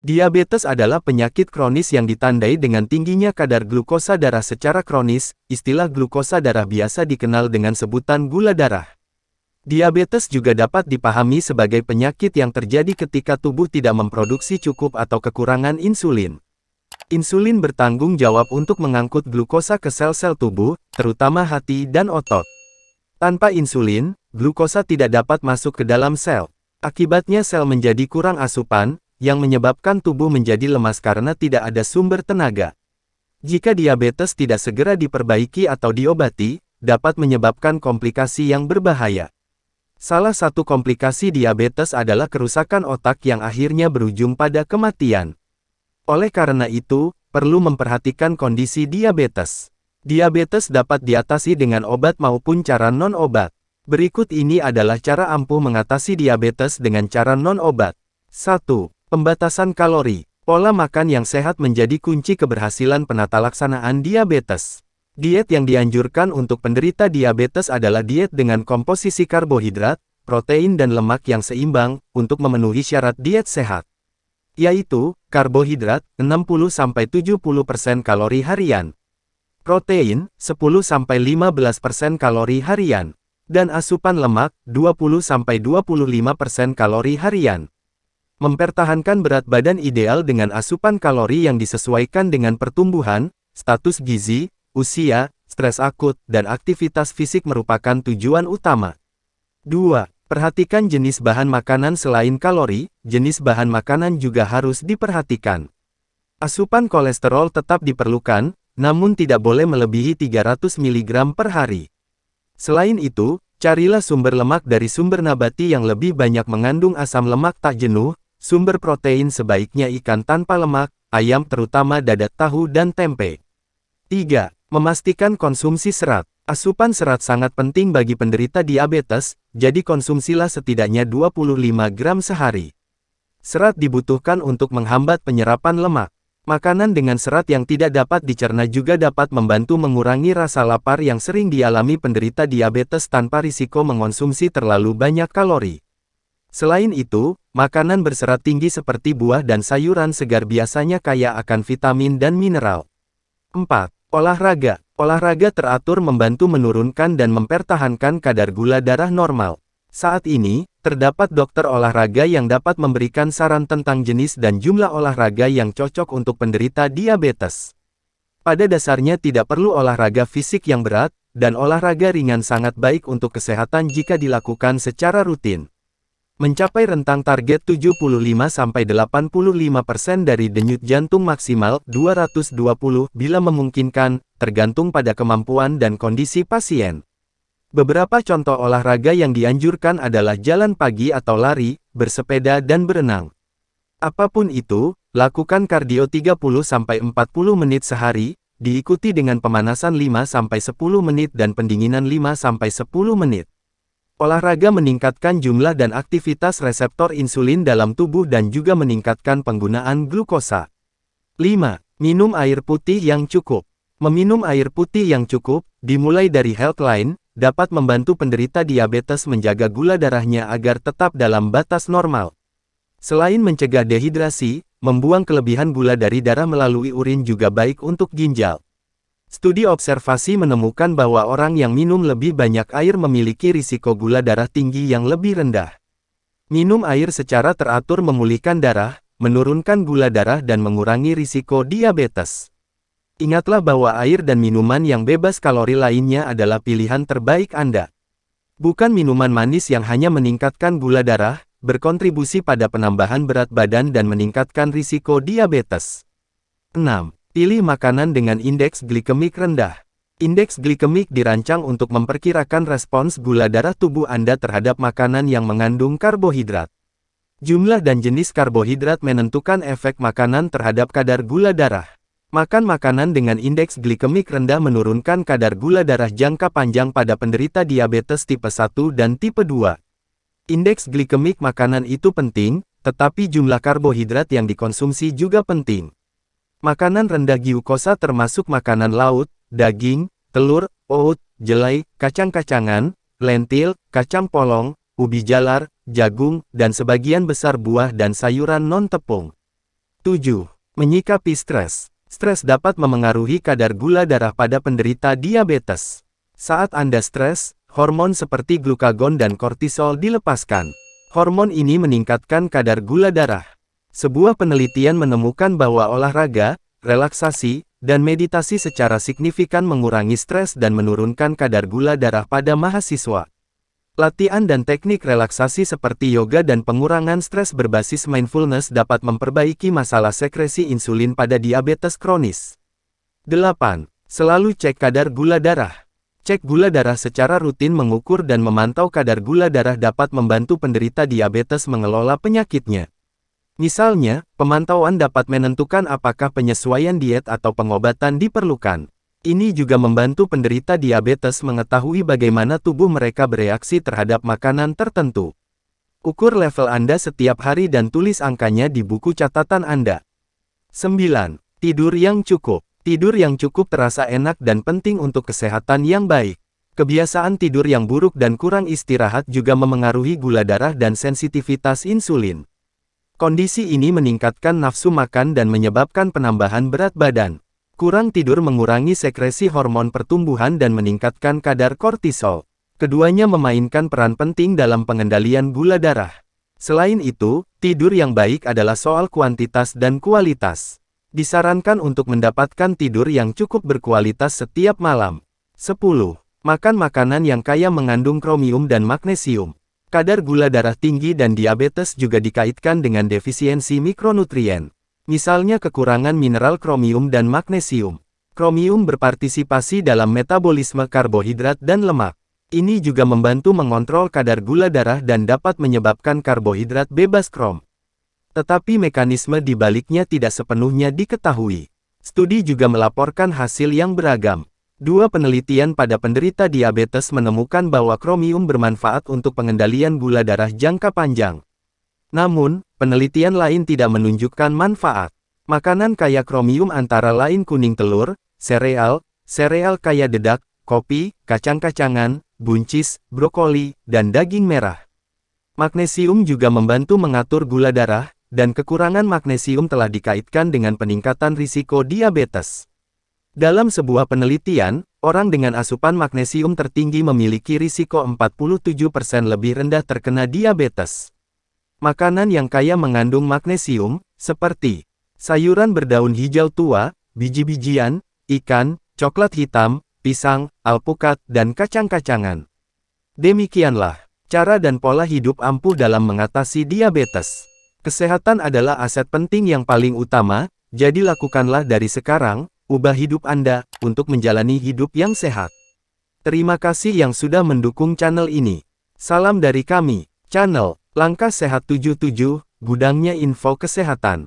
Diabetes adalah penyakit kronis yang ditandai dengan tingginya kadar glukosa darah secara kronis. Istilah glukosa darah biasa dikenal dengan sebutan gula darah. Diabetes juga dapat dipahami sebagai penyakit yang terjadi ketika tubuh tidak memproduksi cukup atau kekurangan insulin. Insulin bertanggung jawab untuk mengangkut glukosa ke sel-sel tubuh, terutama hati dan otot. Tanpa insulin, glukosa tidak dapat masuk ke dalam sel. Akibatnya sel menjadi kurang asupan, yang menyebabkan tubuh menjadi lemas karena tidak ada sumber tenaga. Jika diabetes tidak segera diperbaiki atau diobati, dapat menyebabkan komplikasi yang berbahaya. Salah satu komplikasi diabetes adalah kerusakan otak yang akhirnya berujung pada kematian. Oleh karena itu, perlu memperhatikan kondisi diabetes. Diabetes dapat diatasi dengan obat maupun cara non-obat. Berikut ini adalah cara ampuh mengatasi diabetes dengan cara non-obat. 1. Pembatasan kalori. Pola makan yang sehat menjadi kunci keberhasilan penatalaksanaan diabetes. Diet yang dianjurkan untuk penderita diabetes adalah diet dengan komposisi karbohidrat, protein dan lemak yang seimbang, untuk memenuhi syarat diet sehat. Yaitu, karbohidrat, 60-70% kalori harian. Protein, 10-15% kalori harian. Dan asupan lemak, 20-25% kalori harian. Mempertahankan berat badan ideal dengan asupan kalori yang disesuaikan dengan pertumbuhan, status gizi, usia, stres akut, dan aktivitas fisik merupakan tujuan utama. 2. Perhatikan jenis bahan makanan selain kalori, jenis bahan makanan juga harus diperhatikan. Asupan kolesterol tetap diperlukan, namun tidak boleh melebihi 300 mg per hari. Selain itu, carilah sumber lemak dari sumber nabati yang lebih banyak mengandung asam lemak tak jenuh. Sumber protein sebaiknya ikan tanpa lemak, ayam terutama dada tahu dan tempe. 3. Memastikan konsumsi serat. Asupan serat sangat penting bagi penderita diabetes, jadi konsumsilah setidaknya 25 gram sehari. Serat dibutuhkan untuk menghambat penyerapan lemak. Makanan dengan serat yang tidak dapat dicerna juga dapat membantu mengurangi rasa lapar yang sering dialami penderita diabetes tanpa risiko mengonsumsi terlalu banyak kalori. Selain itu, makanan berserat tinggi seperti buah dan sayuran segar biasanya kaya akan vitamin dan mineral. 4. Olahraga. Olahraga teratur membantu menurunkan dan mempertahankan kadar gula darah normal. Saat ini, terdapat dokter olahraga yang dapat memberikan saran tentang jenis dan jumlah olahraga yang cocok untuk penderita diabetes. Pada dasarnya tidak perlu olahraga fisik yang berat, dan olahraga ringan sangat baik untuk kesehatan jika dilakukan secara rutin. Mencapai rentang target 75-85% dari denyut jantung maksimal 220 bila memungkinkan, tergantung pada kemampuan dan kondisi pasien. Beberapa contoh olahraga yang dianjurkan adalah jalan pagi atau lari, bersepeda dan berenang. Apapun itu, lakukan kardio 30-40 menit sehari, diikuti dengan pemanasan 5-10 menit dan pendinginan 5-10 menit. Olahraga meningkatkan jumlah dan aktivitas reseptor insulin dalam tubuh dan juga meningkatkan penggunaan glukosa. 5. Minum air putih yang cukup. Meminum air putih yang cukup, dimulai dari Healthline, dapat membantu penderita diabetes menjaga gula darahnya agar tetap dalam batas normal. Selain mencegah dehidrasi, membuang kelebihan gula dari darah melalui urin juga baik untuk ginjal. Studi observasi menemukan bahwa orang yang minum lebih banyak air memiliki risiko gula darah tinggi yang lebih rendah. Minum air secara teratur memulihkan darah, menurunkan gula darah dan mengurangi risiko diabetes. Ingatlah bahwa air dan minuman yang bebas kalori lainnya adalah pilihan terbaik Anda. Bukan minuman manis yang hanya meningkatkan gula darah, berkontribusi pada penambahan berat badan dan meningkatkan risiko diabetes. 6. Pilih makanan dengan indeks glikemik rendah. Indeks glikemik dirancang untuk memperkirakan respons gula darah tubuh Anda terhadap makanan yang mengandung karbohidrat. Jumlah dan jenis karbohidrat menentukan efek makanan terhadap kadar gula darah. Makan makanan dengan indeks glikemik rendah menurunkan kadar gula darah jangka panjang pada penderita diabetes tipe 1 dan tipe 2. Indeks glikemik makanan itu penting, tetapi jumlah karbohidrat yang dikonsumsi juga penting. Makanan rendah glukosa termasuk makanan laut, daging, telur, oat, jelai, kacang-kacangan, lentil, kacang polong, ubi jalar, jagung, dan sebagian besar buah dan sayuran non-tepung. 7. Menyikapi stres. Stres dapat memengaruhi kadar gula darah pada penderita diabetes. Saat Anda stres, hormon seperti glukagon dan kortisol dilepaskan. Hormon ini meningkatkan kadar gula darah. Sebuah penelitian menemukan bahwa olahraga, relaksasi, dan meditasi secara signifikan mengurangi stres dan menurunkan kadar gula darah pada mahasiswa. Latihan dan teknik relaksasi seperti yoga dan pengurangan stres berbasis mindfulness dapat memperbaiki masalah sekresi insulin pada diabetes kronis. 8. Selalu cek kadar gula darah. Cek gula darah secara rutin mengukur dan memantau kadar gula darah dapat membantu penderita diabetes mengelola penyakitnya. Misalnya, pemantauan dapat menentukan apakah penyesuaian diet atau pengobatan diperlukan. Ini juga membantu penderita diabetes mengetahui bagaimana tubuh mereka bereaksi terhadap makanan tertentu. Ukur level Anda setiap hari dan tulis angkanya di buku catatan Anda. 9. Tidur yang cukup. Tidur yang cukup terasa enak dan penting untuk kesehatan yang baik. Kebiasaan tidur yang buruk dan kurang istirahat juga memengaruhi gula darah dan sensitivitas insulin. Kondisi ini meningkatkan nafsu makan dan menyebabkan penambahan berat badan. Kurang tidur mengurangi sekresi hormon pertumbuhan dan meningkatkan kadar kortisol. Keduanya memainkan peran penting dalam pengendalian gula darah. Selain itu, tidur yang baik adalah soal kuantitas dan kualitas. Disarankan untuk mendapatkan tidur yang cukup berkualitas setiap malam. 10. Makan makanan yang kaya mengandung kromium dan magnesium. Kadar gula darah tinggi dan diabetes juga dikaitkan dengan defisiensi mikronutrien. Misalnya kekurangan mineral kromium dan magnesium. Kromium berpartisipasi dalam metabolisme karbohidrat dan lemak. Ini juga membantu mengontrol kadar gula darah dan dapat menyebabkan karbohidrat bebas krom. Tetapi mekanisme di baliknya tidak sepenuhnya diketahui. Studi juga melaporkan hasil yang beragam. Dua penelitian pada penderita diabetes menemukan bahwa kromium bermanfaat untuk pengendalian gula darah jangka panjang. Namun, penelitian lain tidak menunjukkan manfaat. Makanan kaya kromium antara lain kuning telur, sereal kaya dedak, kopi, kacang-kacangan, buncis, brokoli, dan daging merah. Magnesium juga membantu mengatur gula darah, dan kekurangan magnesium telah dikaitkan dengan peningkatan risiko diabetes. Dalam sebuah penelitian, orang dengan asupan magnesium tertinggi memiliki risiko 47% lebih rendah terkena diabetes. Makanan yang kaya mengandung magnesium, seperti sayuran berdaun hijau tua, biji-bijian, ikan, coklat hitam, pisang, alpukat, dan kacang-kacangan. Demikianlah cara dan pola hidup ampuh dalam mengatasi diabetes. Kesehatan adalah aset penting yang paling utama, jadi lakukanlah dari sekarang, ubah hidup Anda, untuk menjalani hidup yang sehat. Terima kasih yang sudah mendukung channel ini. Salam dari kami, channel Langkah Sehat 77, gudangnya info kesehatan.